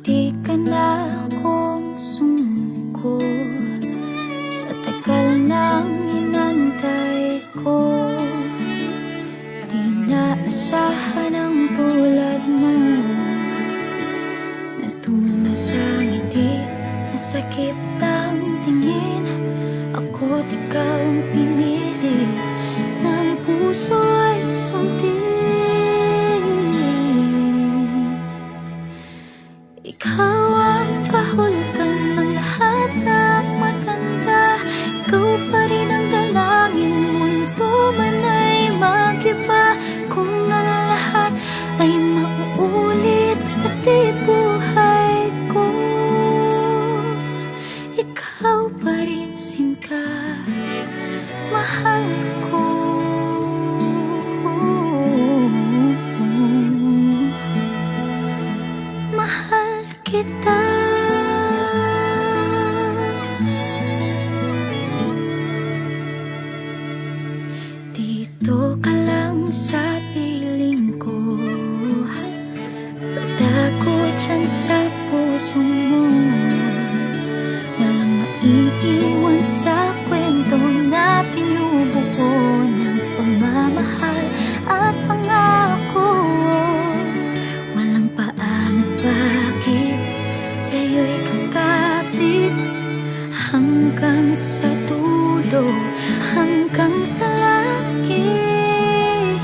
Di ka na akong sumuko sa tagal ng inantay ko. Di naasahan ang tulad mo, natunas ang ngiti na sakit ng tingin. Ako't ikaw ang pinili ng puso ay sundin. Ikaw ang kahulugan ng lahat ng maganda. Ikaw pa rin ang dalangin, mundo man ay mag-iba. Kung ang lahat ay mauulit, pati buhay ko, ikaw pa rin sinta, mahal ko. Mahal kita. Dito ka lang sa piling ko, patago dyan sa puso mo. Walang maiiwan sa kwento na pinubuo ng pagmamahal at pangako. Walang paano bakit sa'yo'y kakapit hanggang sa dulo, hanggang sa langit.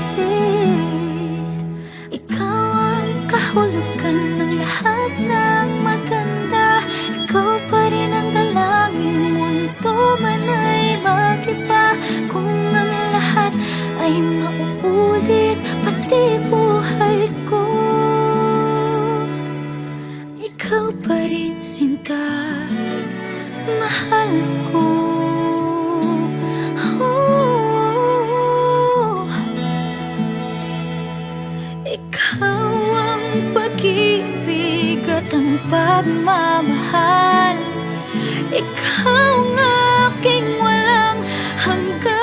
Ikaw ang kahulugan ng lahat ng maganda. Ikaw pa rin ang dalangin, mundo man ay mag-iba. Kung ang lahat ay mauulit, pati buhay ko, ikaw pa rin sinta, mahal ko. Ikaw ang pag-ibig at ang pagmamahal. Ikaw ang aking walang hanggan.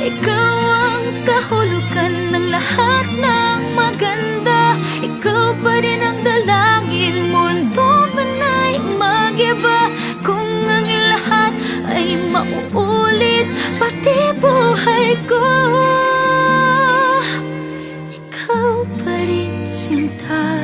Ikaw ang kahulugan ng lahat ng maganda. Ikaw pa rin ang dalangin, mundo man ay mag-iba. Kung ang lahat ay mauulit, pati buhay ko, ikaw pa rin sinta,